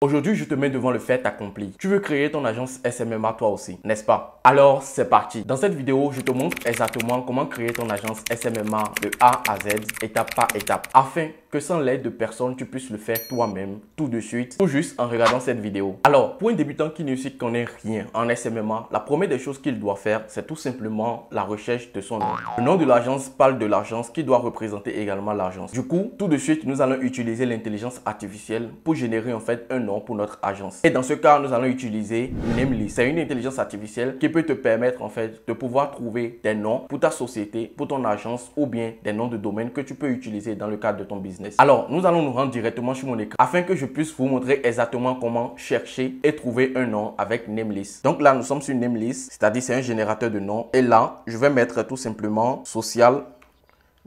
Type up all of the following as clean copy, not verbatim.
Aujourd'hui, je te mets devant le fait accompli. Tu veux créer ton agence SMMA toi aussi, n'est-ce pas? Alors, c'est parti. Dans cette vidéo, je te montre exactement comment créer ton agence SMMA de A à Z, étape par étape, afin que sans l'aide de personne, tu puisses le faire toi-même, tout de suite, ou juste en regardant cette vidéo. Alors, pour un débutant qui ne s'y connaît rien en SMMA, la première des choses qu'il doit faire, c'est tout simplement la recherche de son nom. Le nom de l'agence parle de l'agence qui doit représenter également l'agence. Du coup, tout de suite, nous allons utiliser l'intelligence artificielle pour générer en fait un nom pour notre agence. Et dans ce cas, nous allons utiliser Namelist. C'est une intelligence artificielle qui peut te permettre en fait de pouvoir trouver des noms pour ta société, pour ton agence ou bien des noms de domaine que tu peux utiliser dans le cadre de ton business. Alors, nous allons nous rendre directement sur mon écran afin que je puisse vous montrer exactement comment chercher et trouver un nom avec Namelist. Donc là, nous sommes sur Namelist, c'est-à-dire c'est un générateur de noms. Et là, je vais mettre tout simplement social,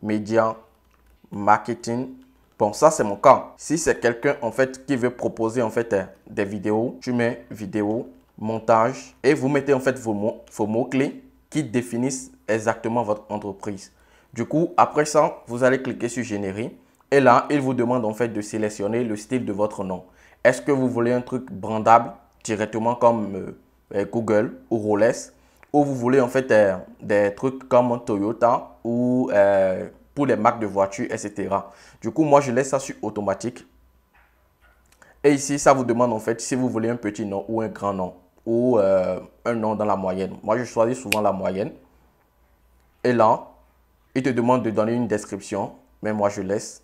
média, marketing. Bon, ça c'est mon cas. Si c'est quelqu'un en fait qui veut proposer en fait des vidéos, tu mets vidéo, montage et vous mettez en fait vos mots-clés qui définissent exactement votre entreprise. Du coup, après ça, vous allez cliquer sur générer et là, il vous demande en fait de sélectionner le style de votre nom. Est-ce que vous voulez un truc brandable directement comme Google ou Rolex, ou vous voulez en fait des trucs comme Toyota ou pour les marques de voitures, etc. Du coup, moi, je laisse ça sur automatique. Et ici, ça vous demande en fait si vous voulez un petit nom ou un grand nom ou un nom dans la moyenne. Moi, je choisis souvent la moyenne. Et là, il te demande de donner une description, mais moi, je laisse.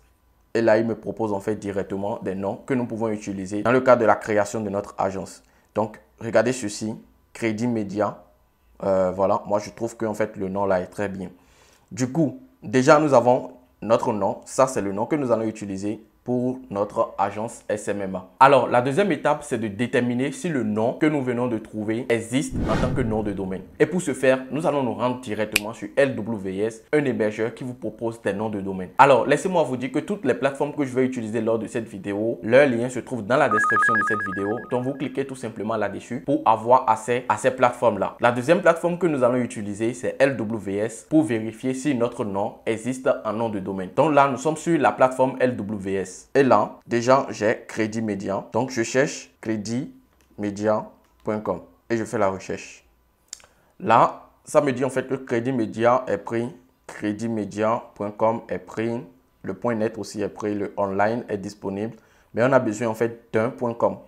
Et là, il me propose en fait directement des noms que nous pouvons utiliser dans le cadre de la création de notre agence. Donc, regardez ceci, Crédit Média. Voilà, moi, je trouve que en fait, le nom là est très bien. Du coup, déjà, nous avons notre nom. Ça, c'est le nom que nous allons utiliser pour notre agence SMMA. Alors, la deuxième étape, c'est de déterminer si le nom que nous venons de trouver existe en tant que nom de domaine. Et pour ce faire, nous allons nous rendre directement sur LWS, un hébergeur qui vous propose des noms de domaine. Alors, laissez-moi vous dire que toutes les plateformes que je vais utiliser lors de cette vidéo, leur lien se trouve dans la description de cette vidéo. Donc, vous cliquez tout simplement là-dessus pour avoir accès à ces plateformes-là. La deuxième plateforme que nous allons utiliser, c'est LWS pour vérifier si notre nom existe en nom de domaine. Donc là, nous sommes sur la plateforme LWS. Et là, déjà, j'ai Crédit Média. Donc, je cherche créditmedia.com et je fais la recherche. Là, ça me dit en fait que Crédit Média est pris, créditmedia.com est pris, le .net aussi est pris, le online est disponible, mais on a besoin en fait d'un .com.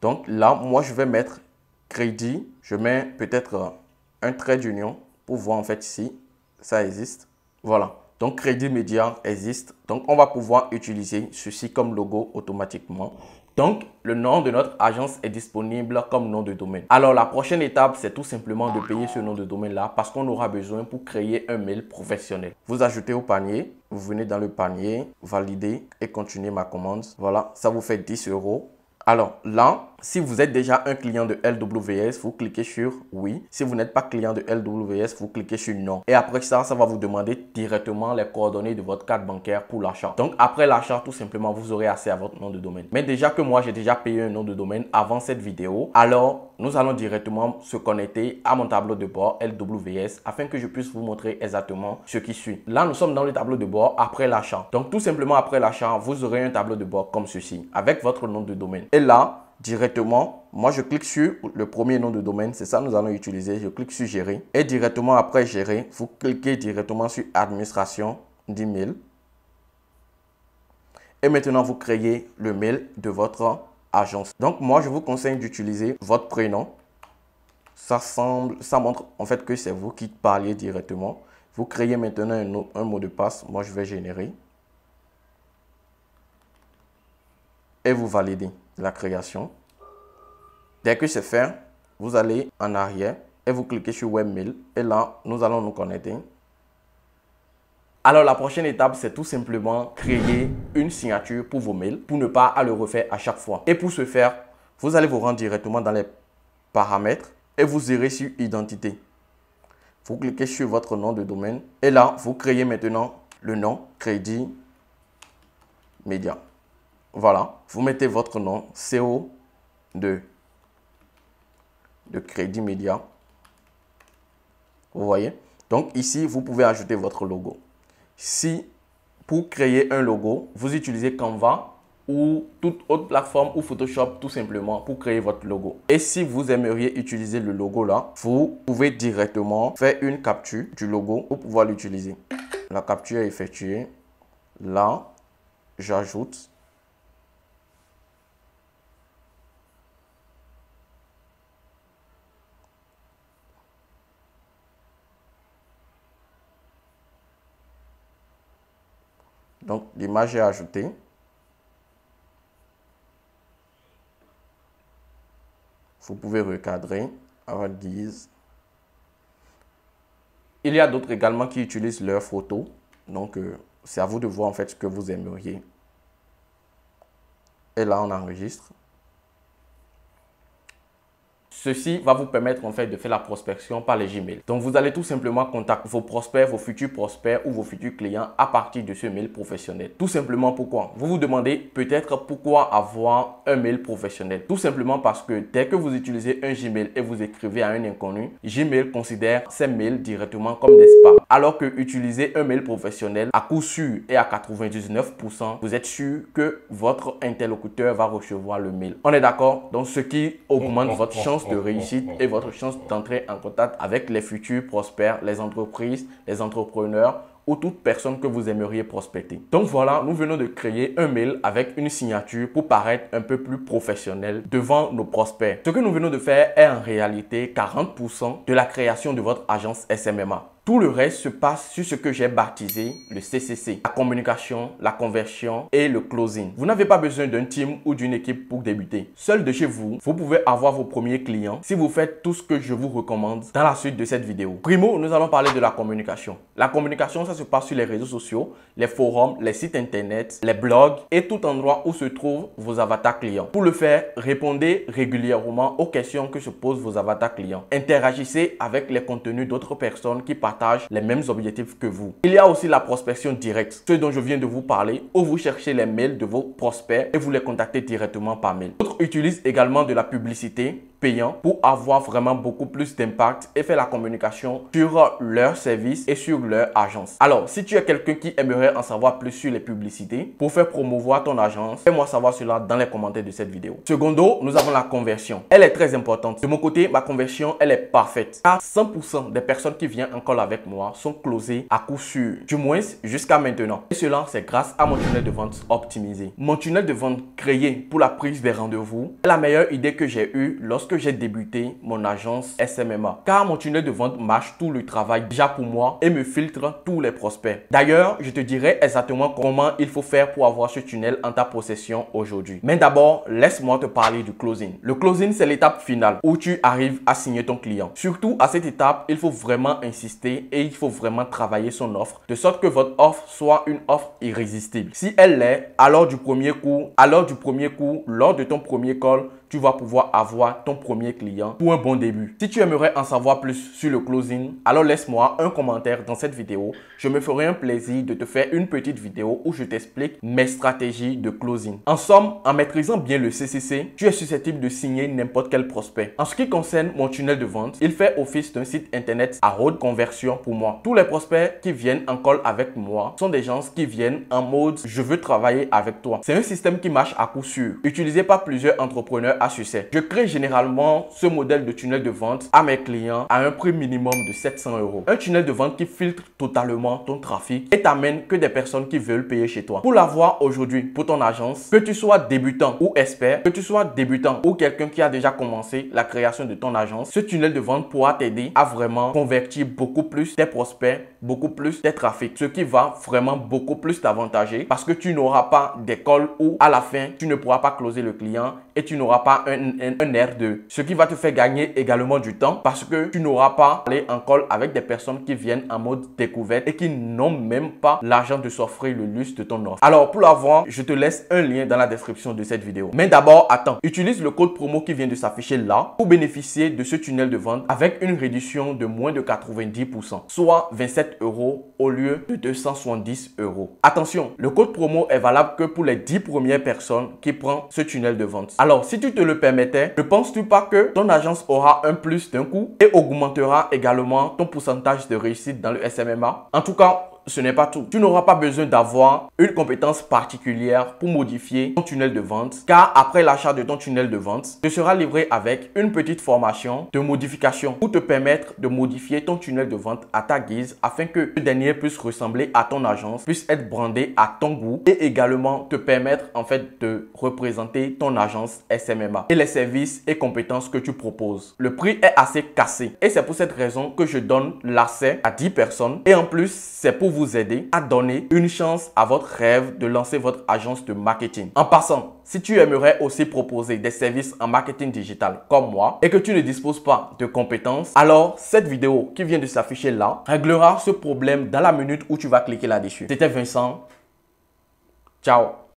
Donc là, moi, je vais mettre crédit, je mets peut-être un trait d'union pour voir en fait si ça existe. Voilà. Donc, Crédit Média existe. Donc, on va pouvoir utiliser ceci comme logo automatiquement. Donc, le nom de notre agence est disponible comme nom de domaine. Alors, la prochaine étape, c'est tout simplement de payer ce nom de domaine-là parce qu'on aura besoin pour créer un mail professionnel. Vous ajoutez au panier, vous venez dans le panier, validez et continuez ma commande. Voilà, ça vous fait 10 €. Alors là, si vous êtes déjà un client de LWS, vous cliquez sur oui. Si vous n'êtes pas client de LWS, vous cliquez sur non. Et après ça, ça va vous demander directement les coordonnées de votre carte bancaire pour l'achat. Donc après l'achat, tout simplement, vous aurez accès à votre nom de domaine. Mais déjà que moi, j'ai déjà payé un nom de domaine avant cette vidéo, alors nous allons directement se connecter à mon tableau de bord LWS afin que je puisse vous montrer exactement ce qui suit. Là, nous sommes dans le tableau de bord après l'achat. Donc tout simplement après l'achat, vous aurez un tableau de bord comme ceci avec votre nom de domaine. Et là, directement, moi je clique sur le premier nom de domaine, c'est ça que nous allons utiliser. Je clique sur gérer et directement après gérer, vous cliquez directement sur administration d'email. Et maintenant, vous créez le mail de votre agence. Donc moi, je vous conseille d'utiliser votre prénom. Ça montre en fait que c'est vous qui parliez directement. Vous créez maintenant un mot de passe. Moi, je vais générer. Et vous validez la création. Dès que c'est fait, vous allez en arrière et vous cliquez sur Webmail. Et là, nous allons nous connecter. Alors, la prochaine étape, c'est tout simplement créer une signature pour vos mails pour ne pas à le refaire à chaque fois. Et pour ce faire, vous allez vous rendre directement dans les paramètres et vous irez sur Identité. Vous cliquez sur votre nom de domaine et là, vous créez maintenant le nom Crédit Média. Voilà, vous mettez votre nom CO de Crédit Média. Vous voyez? Donc ici, vous pouvez ajouter votre logo. Si pour créer un logo, vous utilisez Canva, ou toute autre plateforme ou Photoshop tout simplement pour créer votre logo. Et si vous aimeriez utiliser le logo là, vous pouvez directement faire une capture du logo pour pouvoir l'utiliser. La capture est effectuée. Là, j'ajoute. Donc, l'image est ajoutée. Vous pouvez recadrer à votre guise. Il y a d'autres également qui utilisent leurs photos. Donc, c'est à vous de voir en fait ce que vous aimeriez. Et là, on enregistre. Ceci va vous permettre en fait de faire la prospection par les Gmail. Donc, vous allez tout simplement contacter vos prospects, vos futurs prospects ou vos futurs clients à partir de ce mail professionnel. Tout simplement pourquoi? Vous vous demandez peut-être pourquoi avoir un mail professionnel. Tout simplement parce que dès que vous utilisez un Gmail et vous écrivez à un inconnu, Gmail considère ces mails directement comme des spams. Alors que utiliser un mail professionnel, à coup sûr et à 99%, vous êtes sûr que votre interlocuteur va recevoir le mail. On est d'accord? Donc, ce qui augmente votre chance de réussite et votre chance d'entrer en contact avec les futurs prospects, les entreprises, les entrepreneurs ou toute personne que vous aimeriez prospecter. Donc voilà, nous venons de créer un mail avec une signature pour paraître un peu plus professionnel devant nos prospects. Ce que nous venons de faire est en réalité 40% de la création de votre agence SMMA. Tout le reste se passe sur ce que j'ai baptisé le CCC, la communication, la conversion et le closing. Vous n'avez pas besoin d'un team ou d'une équipe pour débuter. Seul de chez vous, vous pouvez avoir vos premiers clients si vous faites tout ce que je vous recommande dans la suite de cette vidéo. Primo, nous allons parler de la communication. La communication, ça se passe sur les réseaux sociaux, les forums, les sites internet, les blogs et tout endroit où se trouvent vos avatars clients. Pour le faire, répondez régulièrement aux questions que se posent vos avatars clients. Interagissez avec les contenus d'autres personnes qui partagent les mêmes objectifs que vous. Il y a aussi la prospection directe, ce dont je viens de vous parler, où vous cherchez les mails de vos prospects et vous les contactez directement par mail. D'autres utilisent également de la publicité payant pour avoir vraiment beaucoup plus d'impact et faire la communication sur leur service et sur leur agence. Alors, si tu es quelqu'un qui aimerait en savoir plus sur les publicités pour faire promouvoir ton agence, fais-moi savoir cela dans les commentaires de cette vidéo. Secondo, nous avons la conversion. Elle est très importante. De mon côté, ma conversion, elle est parfaite. Car 100% des personnes qui viennent en call avec moi sont closées à coup sûr. Du moins, jusqu'à maintenant. Et cela, c'est grâce à mon tunnel de vente optimisé. Mon tunnel de vente créé pour la prise des rendez-vous est la meilleure idée que j'ai eue lorsque j'ai débuté mon agence SMMA. Car mon tunnel de vente marche tout le travail déjà pour moi et me filtre tous les prospects. D'ailleurs, je te dirai exactement comment il faut faire pour avoir ce tunnel en ta possession aujourd'hui. Mais d'abord, laisse-moi te parler du closing. Le closing, c'est l'étape finale où tu arrives à signer ton client. Surtout à cette étape, il faut vraiment insister et il faut vraiment travailler son offre de sorte que votre offre soit une offre irrésistible. Si elle l'est, alors du premier coup, lors de ton premier call, tu vas pouvoir avoir ton premier client pour un bon début. Si tu aimerais en savoir plus sur le closing, alors laisse-moi un commentaire dans cette vidéo. Je me ferai un plaisir de te faire une petite vidéo où je t'explique mes stratégies de closing. En somme, en maîtrisant bien le CCC, tu es susceptible de signer n'importe quel prospect. En ce qui concerne mon tunnel de vente, il fait office d'un site internet à haute conversion pour moi. Tous les prospects qui viennent en call avec moi sont des gens qui viennent en mode « je veux travailler avec toi ». C'est un système qui marche à coup sûr, utilisé par plusieurs entrepreneurs à succès. Je crée généralement ce modèle de tunnel de vente à mes clients à un prix minimum de 700 €. Un tunnel de vente qui filtre totalement ton trafic et t'amène que des personnes qui veulent payer chez toi. Pour l'avoir aujourd'hui pour ton agence, que tu sois débutant ou expert, que tu sois débutant ou quelqu'un qui a déjà commencé la création de ton agence, ce tunnel de vente pourra t'aider à vraiment convertir beaucoup plus tes prospects, beaucoup plus tes trafics, ce qui va vraiment beaucoup plus t'avantager parce que tu n'auras pas des calls où à la fin, tu ne pourras pas closer le client et tu n'auras pas un R2. Ce qui va te faire gagner également du temps parce que tu n'auras pas allé en call avec des personnes qui viennent en mode découverte et qui n'ont même pas l'argent de s'offrir le luxe de ton offre. Alors pour l'avoir, je te laisse un lien dans la description de cette vidéo. Mais d'abord, attends, utilise le code promo qui vient de s'afficher là pour bénéficier de ce tunnel de vente avec une réduction de moins de 90%, soit 27 € au lieu de 270 €. Attention, le code promo est valable que pour les 10 premières personnes qui prennent ce tunnel de vente. Alors, si tu te le permettais, ne penses-tu pas que ton agence aura un plus d'un coup et augmentera également ton pourcentage de réussite dans le SMMA? En tout cas, ce n'est pas tout. Tu n'auras pas besoin d'avoir une compétence particulière pour modifier ton tunnel de vente, car après l'achat de ton tunnel de vente, tu seras livré avec une petite formation de modification pour te permettre de modifier ton tunnel de vente à ta guise afin que ce dernier puisse ressembler à ton agence, puisse être brandé à ton goût et également te permettre en fait de représenter ton agence SMMA et les services et compétences que tu proposes. Le prix est assez cassé et c'est pour cette raison que je donne l'accès à 10 personnes et en plus c'est pour vous aider à donner une chance à votre rêve de lancer votre agence de marketing. En passant, si tu aimerais aussi proposer des services en marketing digital comme moi et que tu ne disposes pas de compétences, alors cette vidéo qui vient de s'afficher là réglera ce problème dans la minute où tu vas cliquer là-dessus. C'était Vincent. Ciao.